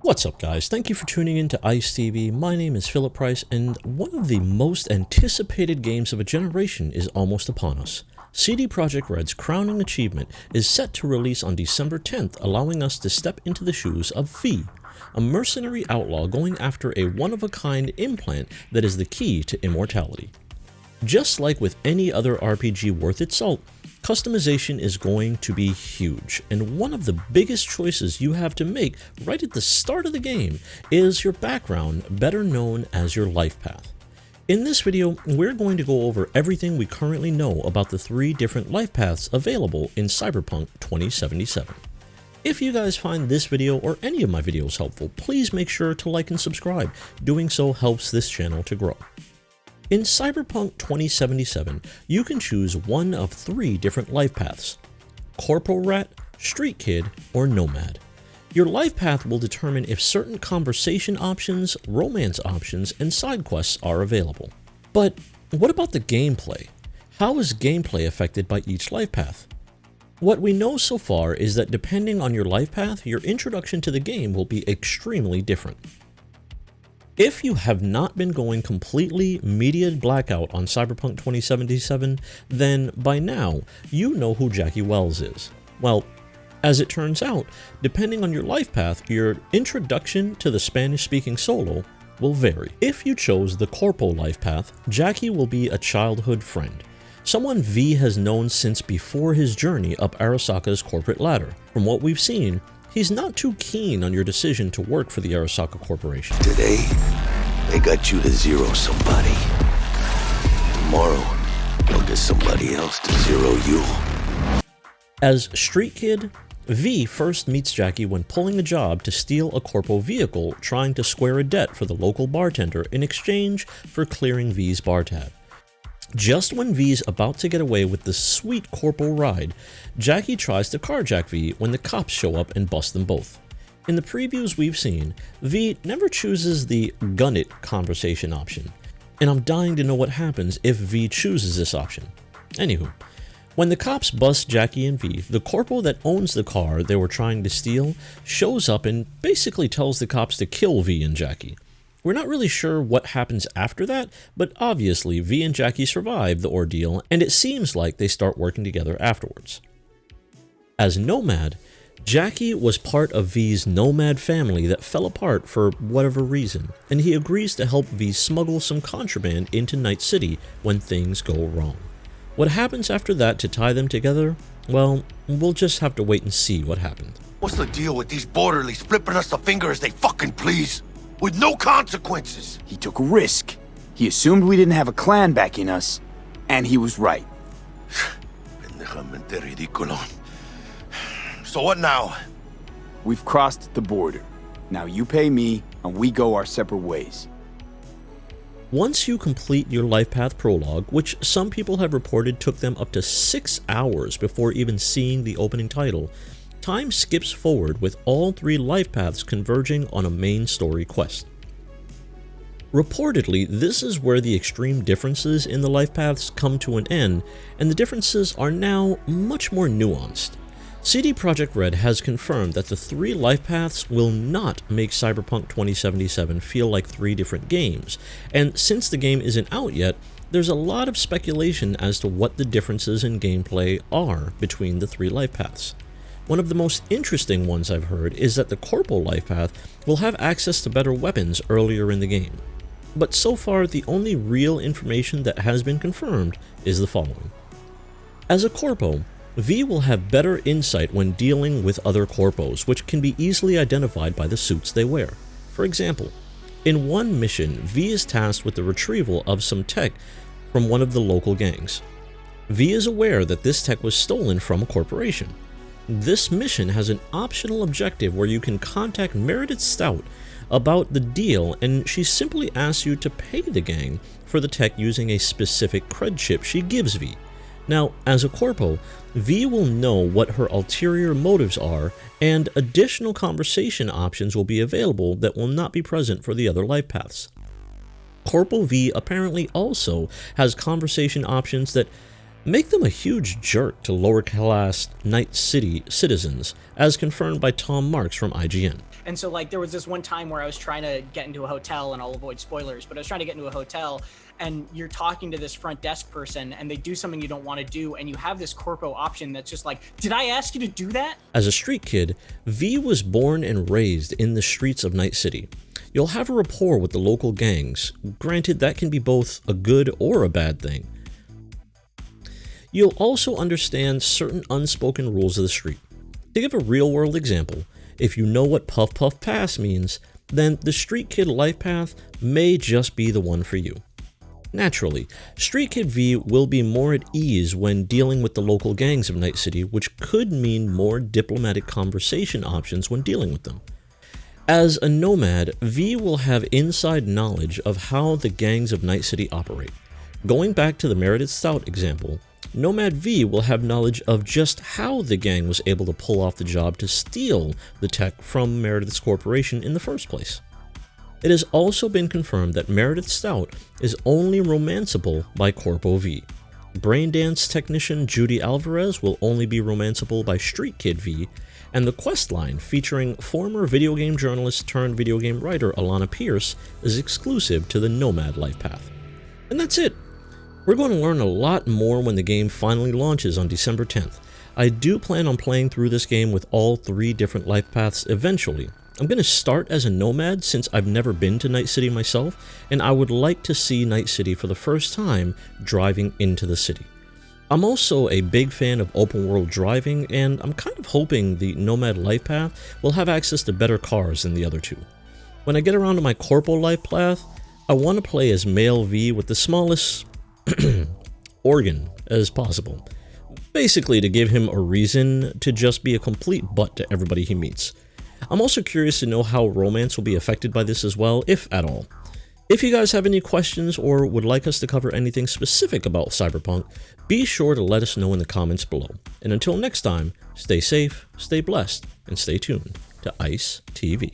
What's up guys, thank you for tuning in to ICE TV. My name is Philip Price, and one of the most anticipated games of a generation is almost upon us. CD Projekt Red's crowning achievement is set to release on December 10th, allowing us to step into the shoes of V, a mercenary outlaw going after a one-of-a-kind implant that is the key to immortality. Just like with any other RPG worth its salt, customization is going to be huge, and one of the biggest choices you have to make right at the start of the game is your background, better known as your life path. In this video, we're going to go over everything we currently know about the 3 different life paths available in Cyberpunk 2077. If you guys find this video or any of my videos helpful, please make sure to like and subscribe. Doing so helps this channel to grow. In Cyberpunk 2077, you can choose one of 3 different life paths: Corporal Rat, Street Kid, or Nomad. Your life path will determine if certain conversation options, romance options, and side quests are available. But what about the gameplay? How is gameplay affected by each life path? What we know so far is that depending on your life path, your introduction to the game will be extremely different. If you have not been going completely media blackout on Cyberpunk 2077, then by now, you know who Jackie Wells is. Well, as it turns out, depending on your life path, your introduction to the Spanish-speaking solo will vary. If you chose the Corporal life path, Jackie will be a childhood friend, someone V has known since before his journey up Arasaka's corporate ladder. From what we've seen, he's not too keen on your decision to work for the Arasaka Corporation. Today, they got you to zero somebody. Tomorrow, they'll get somebody else to zero you. As Street Kid, V first meets Jackie when pulling a job to steal a Corpo vehicle, trying to square a debt for the local bartender in exchange for clearing V's bar tab. Just when V's about to get away with the sweet Corporal ride, Jackie tries to carjack V when the cops show up and bust them both. In the previews we've seen, V never chooses the gun it conversation option, and I'm dying to know what happens if V chooses this option. Anywho, when the cops bust Jackie and V, the corporal that owns the car they were trying to steal shows up and basically tells the cops to kill V and Jackie. We're not really sure what happens after that, but obviously V and Jackie survive the ordeal, and it seems like they start working together afterwards. As Nomad, Jackie was part of V's Nomad family that fell apart for whatever reason, and he agrees to help V smuggle some contraband into Night City when things go wrong. What happens after that to tie them together? Well, we'll just have to wait and see what happened. What's the deal with these borderlies flipping us the finger as they fucking please? With no consequences. He took a risk. He assumed we didn't have a clan backing us, and he was right. So what now? We've crossed the border. Now you pay me, and we go our separate ways. Once you complete your life path prologue, which some people have reported took them up to 6 hours before even seeing the opening title, time skips forward with all 3 life paths converging on a main story quest. Reportedly, this is where the extreme differences in the life paths come to an end, and the differences are now much more nuanced. CD Projekt Red has confirmed that the 3 life paths will not make Cyberpunk 2077 feel like 3 different games, and since the game isn't out yet, there's a lot of speculation as to what the differences in gameplay are between the 3 life paths. One of the most interesting ones I've heard is that the Corporal life path will have access to better weapons earlier in the game. But so far, the only real information that has been confirmed is the following. As a Corpo, V will have better insight when dealing with other Corpos, which can be easily identified by the suits they wear. For example, in one mission, V is tasked with the retrieval of some tech from one of the local gangs. V is aware that this tech was stolen from a corporation. This mission has an optional objective where you can contact Meredith Stout about the deal, and she simply asks you to pay the gang for the tech using a specific cred chip she gives V. Now, as a Corpo, V will know what her ulterior motives are, and additional conversation options will be available that will not be present for the other life paths. Corpo V apparently also has conversation options that make them a huge jerk to lower-class Night City citizens, as confirmed by Tom Marks from IGN. And so like there was this one time where I was trying to get into a hotel, and I'll avoid spoilers, but I was trying to get into a hotel, and you're talking to this front desk person and they do something you don't want to do, and you have this corpo option that's just like, did I ask you to do that? As a street kid, V was born and raised in the streets of Night City. You'll have a rapport with the local gangs. Granted, that can be both a good or a bad thing. You'll also understand certain unspoken rules of the street. To give a real-world example, if you know what Puff Puff Pass means, then the Street Kid life path may just be the one for you. Naturally, Street Kid V will be more at ease when dealing with the local gangs of Night City, which could mean more diplomatic conversation options when dealing with them. As a nomad, V will have inside knowledge of how the gangs of Night City operate. Going back to the Meredith Stout example, Nomad V will have knowledge of just how the gang was able to pull off the job to steal the tech from Meredith's corporation in the first place. It has also been confirmed that Meredith Stout is only romanceable by Corpo V. Braindance technician Judy Alvarez will only be romanceable by Street Kid V, and the quest line featuring former video game journalist turned video game writer Alana Pierce is exclusive to the Nomad life path. And that's it. We're going to learn a lot more when the game finally launches on December 10th. I do plan on playing through this game with all 3 different life paths eventually. I'm going to start as a nomad since I've never been to Night City myself, and I would like to see Night City for the first time driving into the city. I'm also a big fan of open world driving, and I'm kind of hoping the Nomad life path will have access to better cars than the other 2. When I get around to my Corpo life path, I want to play as male V with the smallest organ as possible, basically to give him a reason to just be a complete butt to everybody he meets. I'm also curious to know how romance will be affected by this as well, if at all. If you guys have any questions or would like us to cover anything specific about Cyberpunk, be sure to let us know in the comments below. And until next time, stay safe, stay blessed, and stay tuned to ICE TV.